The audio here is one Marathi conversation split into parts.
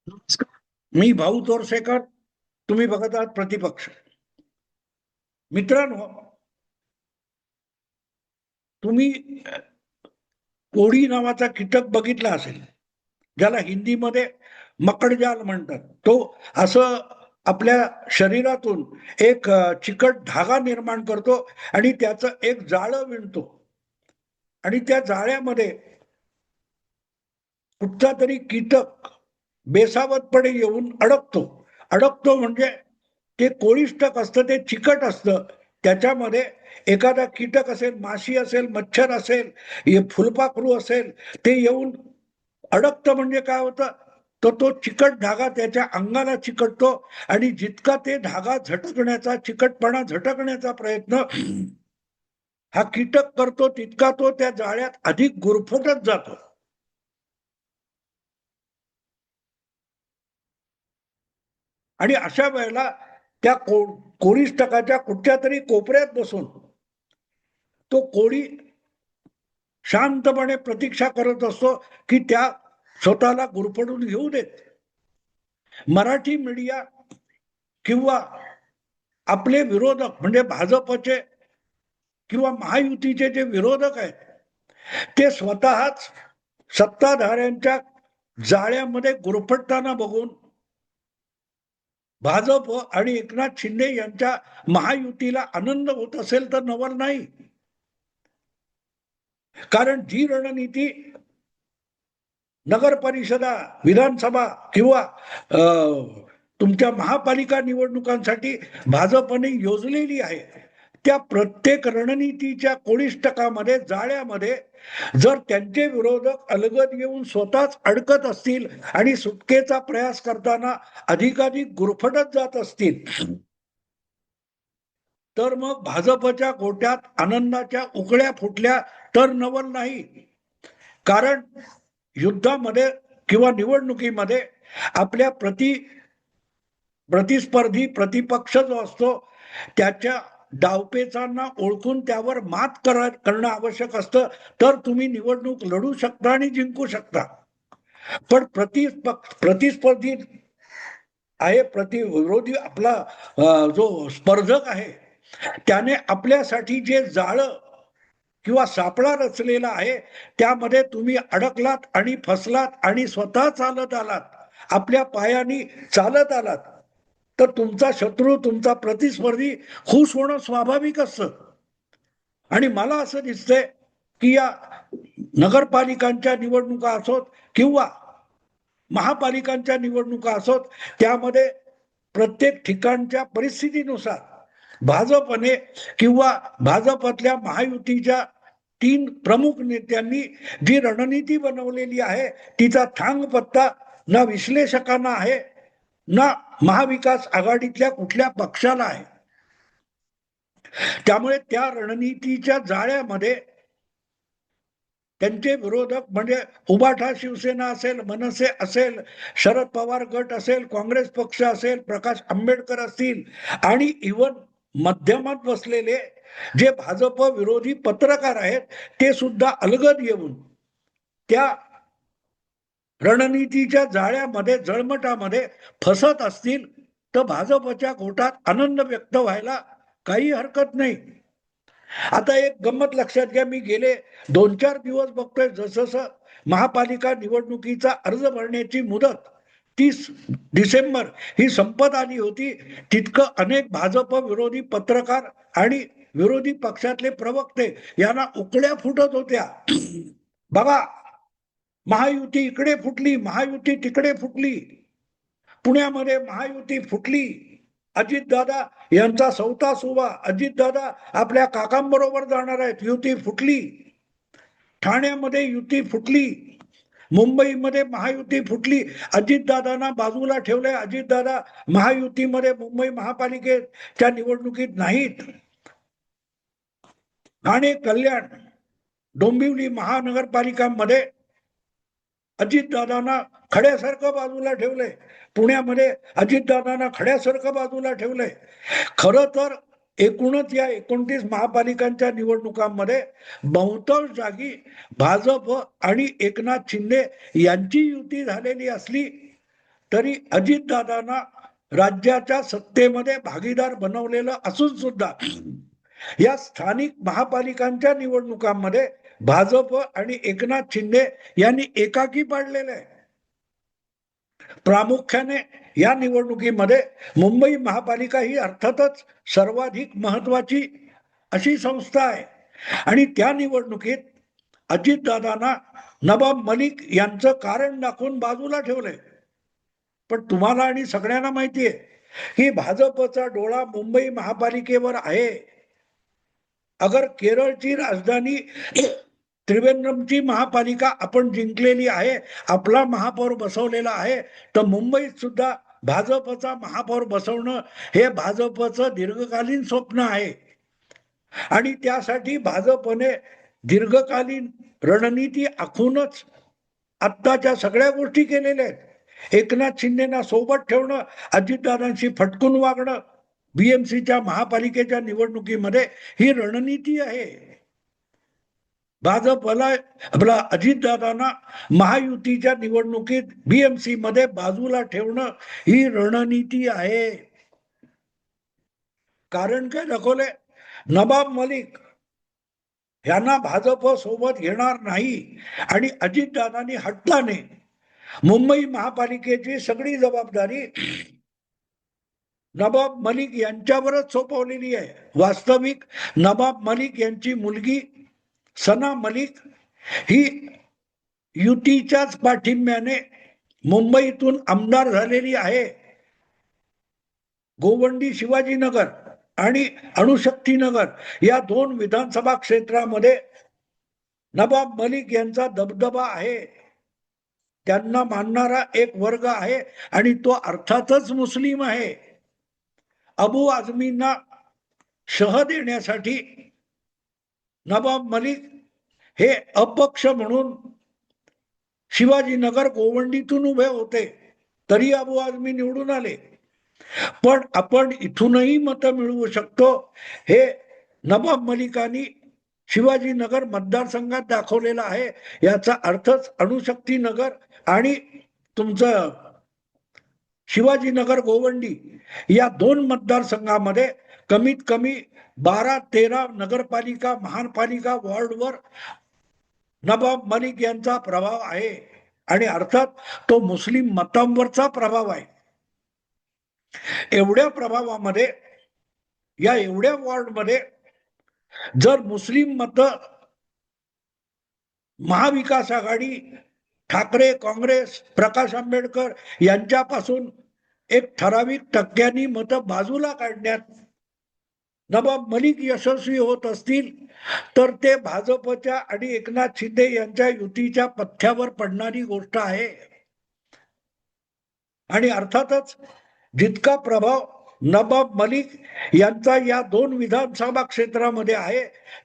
नमस्कार. मी भाऊ तोरसेकर. तुम्ही बघत आहात प्रतिपक्ष. मित्रांनो, तुम्ही कोळी नावाचा कीटक बघितला असेल, ज्याला हिंदीमध्ये मकडजाल म्हणतात. तो असं आपल्या शरीरातून एक चिकट धागा निर्माण करतो आणि त्याचं एक जाळं विणतो आणि त्या जाळ्यामध्ये कुठचा तरी कीटक बेसावतपणे येऊन अडकतो. अडकतो म्हणजे ते कोळिष्टक असतं, ते चिकट असतं. त्याच्यामध्ये एखादा कीटक असेल, माशी असेल, मच्छर असेल, फुलपाखरू असेल, ते येऊन अडकतं. म्हणजे काय होतं, तर तो चिकट धागा त्याच्या अंगाला चिकटतो आणि जितका ते धागा झटकण्याचा, चिकटपणा झटकण्याचा प्रयत्न हा कीटक करतो, तितका तो त्या जाळ्यात अधिक गुरफटत जातो. आणि अशा वेळेला त्या कोळिष्टकाच्या कुठच्या तरी कोपऱ्यात बसून तो कोळी शांतपणे प्रतीक्षा करत असतो की त्या स्वतःला गुरफटून घेऊ देत. मराठी मीडिया किंवा आपले विरोधक म्हणजे भाजपचे किंवा महायुतीचे जे विरोधक आहेत, ते स्वतःच सत्ताधाऱ्यांच्या जाळ्यामध्ये गुरफटताना बघून भाजप आणि एकनाथ शिंदे यांच्या महायुतीला आनंद होत असेल तर नवल नाही. कारण जी रणनीती नगर परिषदा, विधानसभा किंवा तुमच्या महापालिका निवडणुकांसाठी भाजपने योजलेली आहे, त्या प्रत्येक रणनीतीच्या कोळिष्टकामध्ये, जाळ्यामध्ये जर त्यांचे विरोधक अलगद येऊन स्वतःच अडकत असतील आणि सुटकेचा प्रयास करताना अधिकाधिक गुरफटत जात असतील, तर मग भाजपच्या गोट्यात आनंदाच्या उकळ्या फुटल्या तर नवल नाही. कारण युद्धामध्ये किंवा निवडणुकीमध्ये आपल्या प्रतिस्पर्धी प्रतिपक्ष जो असतो, त्याच्या डावपेचांना ओळखून त्यावर मात करणं आवश्यक असतं, तर तुम्ही निवडणूक लढू शकता आणि जिंकू शकता. पण प्रतिस्पर्धी आहे, विरोधी आपला जो स्पर्धक आहे, त्याने आपल्यासाठी जे जाळं किंवा सापळा रचलेला आहे, त्यामध्ये तुम्ही अडकलात आणि फसलात आणि स्वतः चालत आलात, आपल्या पायानी चालत आलात, तर तुमचा शत्रू, तुमचा प्रतिस्पर्धी खुश होणं स्वाभाविक असतं. आणि मला असं दिसतंय की या नगरपालिकांच्या निवडणुका असोत किंवा महापालिकांच्या निवडणुका असोत, त्यामध्ये प्रत्येक ठिकाणच्या परिस्थितीनुसार भाजपने किंवा भाजपातल्या महायुतीच्या 3 प्रमुख नेत्यांनी जी रणनीती बनवलेली आहे, तिचा थांग पत्ता ना विश्लेषकांना आहे, ना महाविकास आघाडीतल्या कुठल्या पक्षाला आहे. त्यामुळे त्या रणनीतीच्या जाळ्यामध्ये त्यांचे विरोधक म्हणजे उबाठा शिवसेना असेल, मनसे असेल, शरद पवार गट असेल, काँग्रेस पक्ष असेल, प्रकाश आंबेडकर असतील आणि इव्हन मध्यमात बसलेले जे भाजप विरोधी पत्रकार आहेत, ते सुद्धा अलगद येऊन त्या रणनीतीच्या जाळ्यामध्ये, जळमटामध्ये फसत असतील, तर भाजपच्या गोटात आनंद व्यक्त व्हायला काही हरकत नाही. आता एक गंमत लक्षात घ्या, मी गेले 2-4 दिवस बघतोय जसं महापालिका निवडणुकीचा अर्ज भरण्याची मुदत 30 डिसेंबर ही संपत आली होती, तितकं अनेक भाजप विरोधी पत्रकार आणि विरोधी पक्षातले प्रवक्ते यांना उकळ्या फुटत होत्या. बघा, महायुती इकडे फुटली, महायुती तिकडे फुटली, पुण्यामध्ये महायुती फुटली, अजितदादा यांचा सौता सुवा, अजितदादा आपल्या काकांबरोबर जाणार आहेत, युती फुटली. ठाण्यामध्ये युती फुटली, मुंबईमध्ये महायुती फुटली, अजितदादांना बाजूला ठेवलंय, अजितदादा महायुतीमध्ये मुंबई महापालिकेच्या निवडणुकीत नाहीत. ठाणे, कल्याण, डोंबिवली महानगरपालिकांमध्ये अजितदादांना खड्यासारखं बाजूला ठेवलंय, पुण्यामध्ये अजितदादांना खड्यासारखं बाजूला ठेवलंय. खरं तर एकूणच या 29 महापालिकांच्या निवडणुकांमध्ये बहुतांश जागी भाजप आणि एकनाथ शिंदे यांची युती झालेली असली तरी अजितदादांना राज्याच्या सत्तेमध्ये भागीदार बनवलेलं असून सुद्धा या स्थानिक महापालिकांच्या निवडणुकांमध्ये भाजप आणि एकनाथ शिंदे यांनी एकाकी पाडलेलं आहे. प्रामुख्याने या निवडणुकीमध्ये मुंबई महापालिका ही अर्थातच सर्वाधिक महत्वाची अशी संस्था आहे आणि त्या निवडणुकीत अजितदादांना नवाब मलिक यांचं कारण दाखवून बाजूला ठेवलंय. पण तुम्हाला आणि सगळ्यांना माहिती आहे की भाजपचा डोळा मुंबई महापालिकेवर आहे. अगर केरळची राजधानी त्रिवेंद्रमची महापालिका आपण जिंकलेली आहे, आपला महापौर बसवलेला आहे, तर मुंबईत सुद्धा भाजपचा महापौर बसवणं हे भाजपचं दीर्घकालीन स्वप्न आहे आणि त्यासाठी भाजपने दीर्घकालीन रणनीती आखूनच आत्ताच्या सगळ्या गोष्टी केलेल्या आहेत. एकनाथ शिंदेना सोबत ठेवणं, अजितदादांशी फटकून वागणं, बीएमसीच्या महापालिकेच्या निवडणुकीमध्ये ही रणनीती आहे. भाजपला आपला अजितदादांना महायुतीच्या निवडणुकीत बीएमसी मध्ये बाजूला ठेवणं ही रणनीती आहे. कारण काय दाखवले, नवाब मलिक यांना भाजप सोबत घेणार नाही आणि अजितदादांनी हट्टाने मुंबई महापालिकेची सगळी जबाबदारी नवाब मलिक यांच्यावरच सोपवलेली आहे. वास्तविक नवाब मलिक यांची मुलगी सना मलिक ही युतीच्याच पाठिंब्याने मुंबईतून आमदार झालेली आहे. गोवंडी शिवाजीनगर आणि अणुशक्तीनगर या 2 विधानसभा क्षेत्रामध्ये नवाब मलिक यांचा दबदबा आहे. त्यांना मानणारा एक वर्ग आहे आणि तो अर्थातच मुस्लिम आहे. अबू आझमींना शह देण्यासाठी नवाब मलिक हे अपक्ष म्हणून शिवाजीनगर गोवंडीतून उभे होते, तरी अबू आझमी निवडून आले. पण आपण इथूनही मतं मिळवू शकतो हे नवाब मलिकांनी शिवाजीनगर मतदारसंघात दाखवलेला आहे. याचा अर्थच अणुशक्तीनगर आणि तुमचं शिवाजीनगर गोवंडी या 2 मतदारसंघामध्ये कमीत कमी 12-13 नगरपालिका महानपालिका वॉर्डवर नवाब मलिक यांचा प्रभाव आहे आणि अर्थात तो मुस्लिम मतांवरचा प्रभाव आहे. एवढ्या प्रभावामध्ये या एवढ्या वॉर्डमध्ये जर मुस्लिम मत महाविकास आघाडी, ठाकरे, काँग्रेस, प्रकाश आंबेडकर यांच्यापासून एक ठराविक टक्क्यांनी मतं बाजूला काढण्यात नवाब मलिक यशस्वी होत असतील तर ते भाजपच्या आणि एकनाथ शिंदे यांच्या युतीच्या पथ्यावर पडणारी गोष्ट आहे. आणि अर्थातच जितका प्रभाव नवाब मलिक यांचा या 2 विधानसभा क्षेत्रामध्ये आहे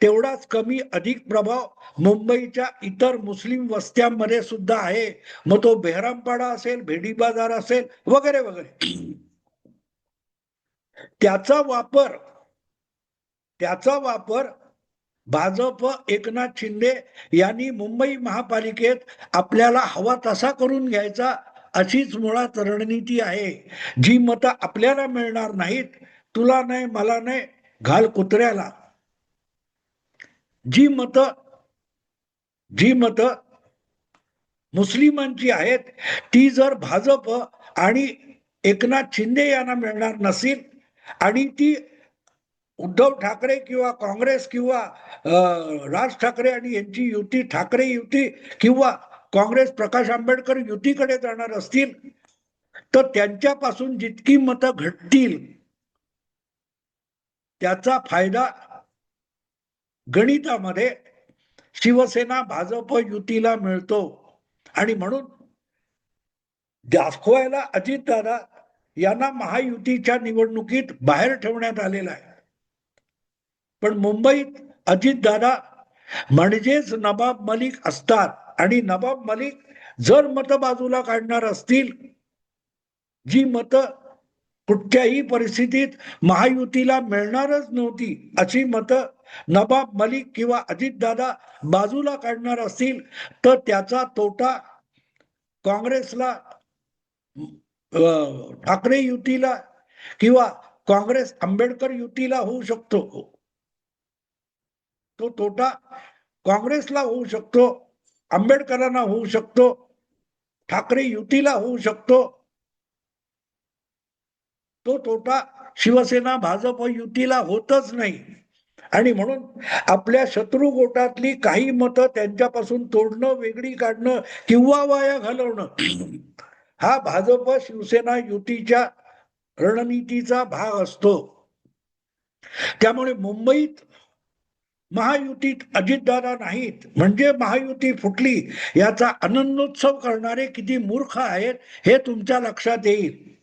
तेवढाच कमी अधिक प्रभाव मुंबईच्या इतर मुस्लिम वस्त्यांमध्ये सुद्धा आहे. मग तो बेहरामपाडा असेल, भेडी बाजार असेल वगैरे वगैरे. त्याचा वापर भाजप एकनाथ शिंदे यांनी मुंबई महापालिकेत आपल्याला हवा तसा करून घ्यायचा अशीच मुळात रणनीती आहे. जी मतं आपल्याला मिळणार नाहीत, तुला नाही मला नाही घाल कुत्र्याला, जी मतं मुस्लिमांची आहेत ती जर भाजप आणि एकनाथ शिंदे यांना मिळणार नसेल आणि ती उद्धव ठाकरे किंवा काँग्रेस किंवा राज ठाकरे आणि यांची युती, ठाकरे युती किंवा काँग्रेस प्रकाश आंबेडकर युतीकडे जाणार असतील तर त्यांच्यापासून जितकी मतं घटतील त्याचा फायदा गणितामध्ये शिवसेना भाजप युतीला मिळतो. आणि म्हणून दाखवायला अजितदादा यांना महायुतीच्या निवडणुकीत बाहेर ठेवण्यात आलेला आहे. पण मुंबईत अजितदादा म्हणजेच नवाब मलिक असतात आणि नवाब मलिक जर मतं बाजूला काढणार असतील, जी मतं कुठच्याही परिस्थितीत महायुतीला मिळणारच नव्हती अशी मतं नवाब मलिक किंवा अजितदादा बाजूला काढणार असतील तर त्याचा तोटा काँग्रेसला ठाकरे युतीला किंवा काँग्रेस आंबेडकर युतीला होऊ शकतो, तो तोटा काँग्रेसला होऊ शकतो, आंबेडकरांना होऊ शकतो, ठाकरे युतीला होऊ शकतो, तो तोटा शिवसेना भाजप युतीला होतच नाही. आणि म्हणून आपल्या शत्रू गोटातली काही मतं त्यांच्यापासून तोडणं, वेगळी काढणं किंवा वाया घालवणं हा भाजप शिवसेना युतीच्या रणनीतीचा भाग असतो. त्यामुळे मुंबईत महायुतीत अजितदादा नाहीत म्हणजे महायुती फुटली याचा आनंदोत्सव करणारे किती मूर्ख आहेत हे तुमच्या लक्षात येईल.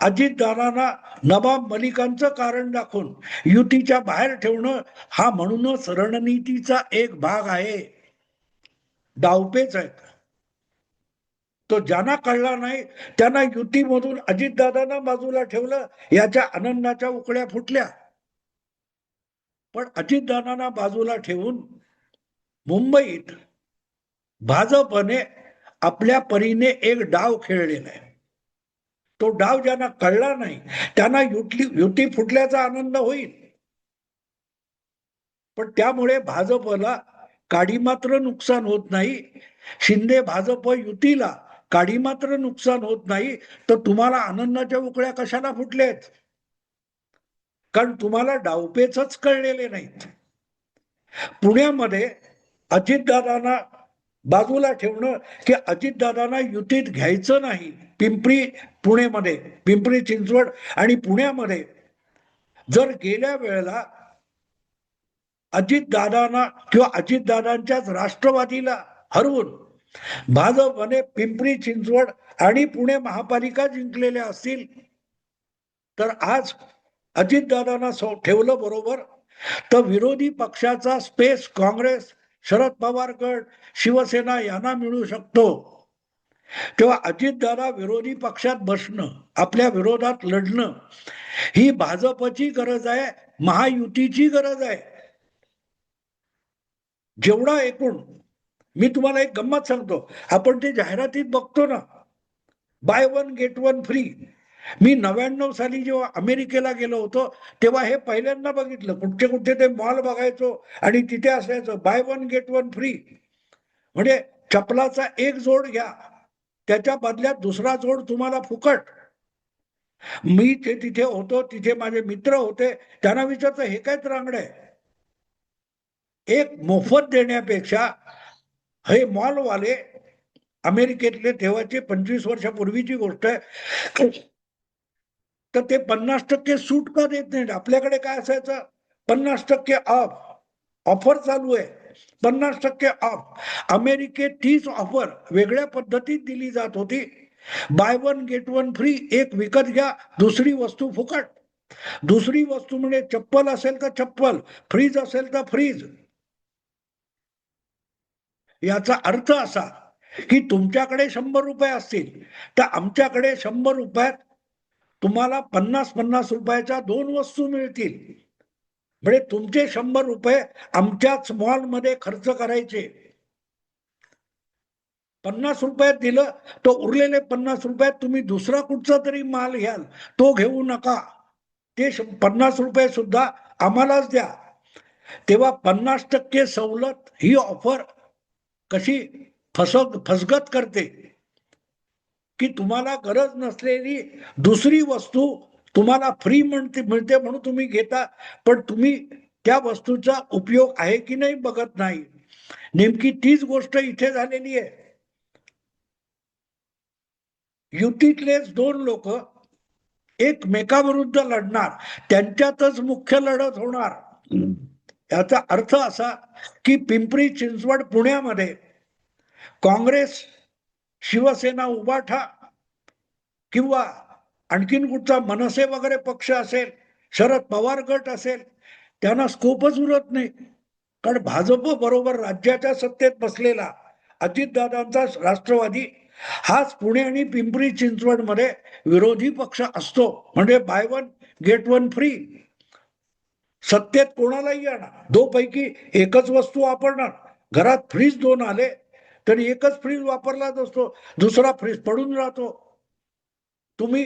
अजितदादांना नवाब मलिकांचं कारण दाखवून युतीच्या बाहेर ठेवणं हा म्हणूनच रणनीतीचा एक भाग आहे, डावपेच आहेत. तो ज्यांना कळला नाही त्यांना युतीमधून अजितदादांना बाजूला ठेवलं, याच्या आनंदाच्या उकळ्या फुटल्या. पण अजितदादांना बाजूला ठेवून मुंबईत भाजपने आपल्या परीने एक डाव खेळलेला आहे. तो डाव ज्यांना कळला नाही त्यांना युती फुटल्याचा आनंद होईल, पण त्यामुळे भाजपला काडी मात्र नुकसान होत नाही. शिंदे भाजप युतीला काडी मात्र नुकसान होत नाही. तर तुम्हाला आनंदाच्या उकळ्या कशाला फुटल्यात? कारण तुम्हाला डावपेचच कळलेले नाहीत. पुण्यामध्ये अजितदादांना बाजूला ठेवणं की अजितदादांना युतीत घ्यायचं नाही, पिंपरी चिंचवड आणि पुण्यामध्ये जर गेल्या वेळेला अजितदादांना किंवा अजितदादांच्याच राष्ट्रवादीला हरवून भाजपने पिंपरी चिंचवड आणि पुणे महापालिका जिंकलेल्या असतील तर आज अजितदादांना ठेवलं बरोबर तर विरोधी पक्षाचा स्पेस काँग्रेस, शरद पवार गट, शिवसेना यांना मिळू शकतो. तेव्हा अजितदादा विरोधी पक्षात बसणं, आपल्या विरोधात लढणं ही भाजपची गरज आहे, महायुतीची गरज आहे. जेवढा एकूण मी तुम्हाला एक गंमत सांगतो, आपण ते जाहिरातीत बघतो ना, buy one get one free. मी 99 साली जेव्हा अमेरिकेला गेलो होतो तेव्हा हे पहिल्यांदा बघितलं. कुठे ते मॉल बघायचो आणि तिथे असायचं bye one get one free. म्हणजे चपलाचा एक जोड घ्या, त्याच्या बदल्यात दुसरा जोड तुम्हाला फुकट. मी तिथे होतो, तिथे माझे मित्र होते, त्यांना विचारतो हे काय रांगड आहे? एक मोफत देण्यापेक्षा हे मॉलवाले अमेरिकेतले तेव्हाचे 25 वर्षापूर्वीची गोष्ट आहे, तर ते 50% सूट का देत नाहीत? आपल्याकडे काय असायचं, 50% ऑफ, ऑफर चालू आहे, 50% ऑफ. अमेरिकेत तीच ऑफर वेगळ्या पद्धतीत दिली जात होती. Bye one get one free, एक विकत घ्या दुसरी वस्तू फुकट. दुसरी वस्तू म्हणजे चप्पल असेल तर चप्पल, फ्रीज असेल तर फ्रीज. याचा अर्थ असा की तुमच्याकडे 100 रुपये असतील तर आमच्याकडे 100 रुपयात तुम्हाला 50 रुपयाच्या 2 वस्तू मिळतील. म्हणजे तुमचे 100 रुपये आमच्याच मॉलमध्ये खर्च करायचे. 50 रुपयात दिलं तर उरलेले 50 रुपयात तुम्ही दुसरा कुठचा तरी माल घ्याल, तो घेऊ नका. ते 50 रुपये सुद्धा आम्हालाच द्या. तेव्हा 50% सवलत ही ऑफर कशी फसगत करते की तुम्हाला गरज नसलेली दुसरी वस्तू तुम्हाला फ्री मिळते म्हणून तुम्ही घेता, पण तुम्ही त्या वस्तूचा उपयोग आहे की नाही बघत नाही. नेमकी तीच गोष्ट इथे झालेली आहे. युतीतलेच 2 लोक एकमेकाविरुद्ध लढणार, त्यांच्यातच मुख्य लढत होणार. याचा अर्थ असा की पिंपरी चिंचवड पुण्यामध्ये काँग्रेस, शिवसेना, उबाठा किंवा आणखीन कुठचा मनसे वगैरे पक्ष असेल, शरद पवार गट असेल, त्यांना स्कोपच उरत नाही. कारण भाजप बरोबर राज्याच्या सत्तेत बसलेला अजितदादांचा राष्ट्रवादी हाच पुणे आणि पिंपरी चिंचवड मध्ये विरोधी पक्ष असतो. म्हणजे bye one get one free. सत्तेत कोणालाही आणा, 2 पैकी एकच वस्तू वापरणार. घरात फ्रीज 2 आले तरी एकच फ्रीज वापरलाच असतो, दुसरा फ्रीज पडून राहतो. तुम्ही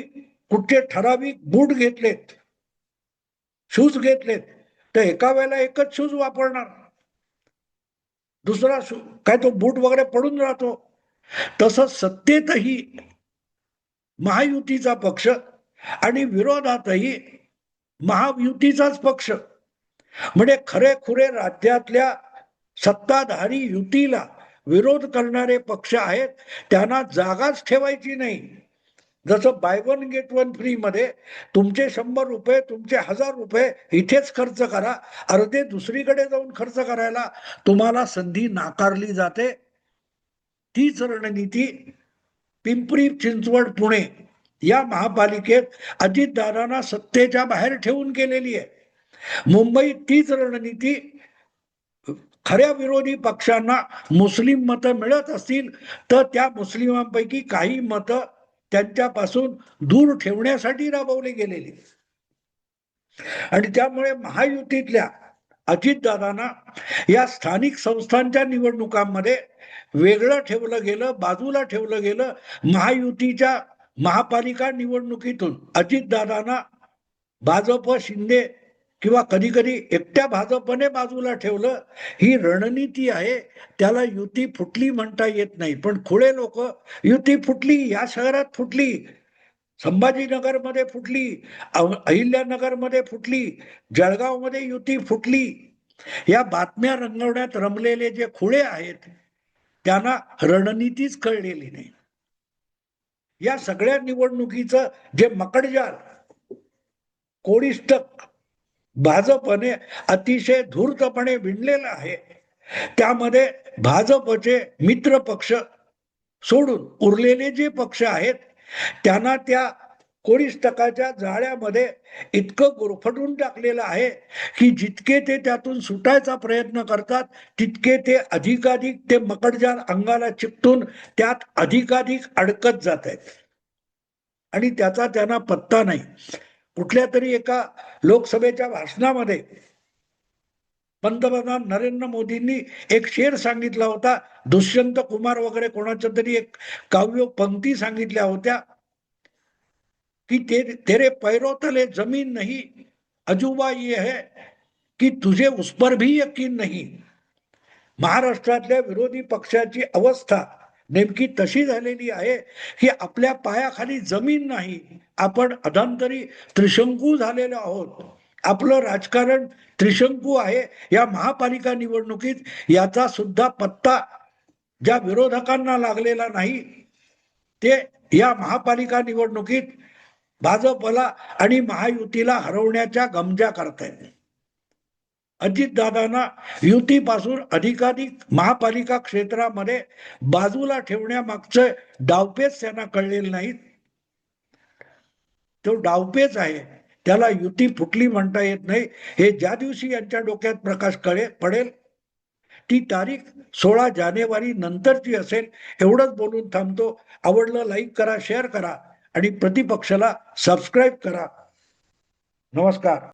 कुठचे ठराविक बूट घेतलेत, शूज घेतलेत, तर एका वेळेला एकच शूज वापरणार, दुसरा काय तो बूट वगैरे पडून राहतो. तसं सत्तेतही महायुतीचा पक्ष आणि विरोधातही महायुतीचाच पक्ष, म्हणजे खरेखुरे राज्यातल्या सत्ताधारी युतीला विरोध करणारे पक्ष आहेत, त्यांना जागाच ठेवायची नाही. जसं bye one get one free मध्ये तुमचे 100 रुपये, तुमचे 1000 रुपये इथेच खर्च करा, अर्धे दुसरीकडे जाऊन खर्च करायला तुम्हाला संधी नाकारली जाते. तीच रणनीती पिंपरी चिंचवड पुणे या महापालिकेत अजितदादांना सत्तेच्या बाहेर ठेवून केलेली आहे. मुंबईत तीच रणनीती खऱ्या विरोधी पक्षांना मुस्लिम मतं मिळत असतील तर त्या मुस्लिमांपैकी काही मतं त्यांच्यापासून दूर ठेवण्यासाठी राबवली गेलेली. आणि त्यामुळे महायुतीतल्या अजितदादांना या स्थानिक संस्थांच्या निवडणुकांमध्ये वेगळं ठेवलं गेलं, बाजूला ठेवलं गेलं. महायुतीच्या महापालिका निवडणुकीतून अजितदादांना भाजप, शिंदे किंवा कधी कधी एकट्या भाजपने बाजूला ठेवलं. ही रणनीती आहे. त्याला युती फुटली म्हणता येत नाही, पण खुळे लोक युती फुटली, या शहरात फुटली, संभाजीनगरमध्ये फुटली, अहिल्यानगरमध्ये फुटली, जळगावमध्ये युती फुटली. या बातम्या रंगवण्यात रमलेले जे खुळे आहेत त्यांना रणनीतीच कळलेली नाही. या सगळ्या निवडणुकीचं जे मकडजाल कोडिष्टक भाजपने अतिशय धूर्तपणे विणलेलं आहे, त्यामध्ये भाजपचे मित्र पक्ष सोडून उरलेले जे पक्ष आहेत त्यांना त्या कोडिष्टकाच्या जाळ्यामध्ये इतकं गुरफटून टाकलेलं आहे की जितके ते त्यातून सुटायचा प्रयत्न करतात तितके ते अधिकाधिक ते मकडजाल अंगाला चिकटून त्यात अधिकाधिक अडकत जात आहेत आणि त्याचा त्यांना पत्ता नाही. कुठल्या तरी एका लोकसभेच्या भाषणामध्ये पंतप्रधान नरेंद्र मोदींनी एक शेर सांगितला होता, दुष्यंत कुमार वगैरे कोणाच्या तरी एक काव्य पंक्ती सांगितल्या होत्या कि तेरे पैरों तले जमीन नहीं, अजूबा ये है कि तुझे उस पर भी यकीन नहीं. महाराष्ट्रातल्या विरोधी पक्षाची अवस्था नेमकी तशी झालेली आहे की आपल्या पायाखाली जमीन नाही, आपण अधांतरी त्रिशंकू झालेलो आहोत. आपलं राजकारण त्रिशंकू आहे. या महापालिका निवडणुकीत याचा सुद्धा पत्ता ज्या विरोधकांना लागलेला नाही ते या महापालिका निवडणुकीत भाजपला आणि महायुतीला हरवण्याच्या गमजा करतायत. अजितदादांना युतीपासून अधिकाधिक महापालिका क्षेत्रामध्ये बाजूला ठेवण्यामागचे डावपेच त्यांना कळलेले नाहीत. तो डावपेच आहे, त्याला युती फुटली म्हणता येत नाही. हे ज्या दिवशी यांच्या डोक्यात प्रकाश पडेल ती तारीख 16 जानेवारी नंतरची असेल. एवढंच बोलून थांबतो. आवडलं लाईक करा, शेअर करा आणि प्रतिपक्षाला सबस्क्राईब करा. नमस्कार.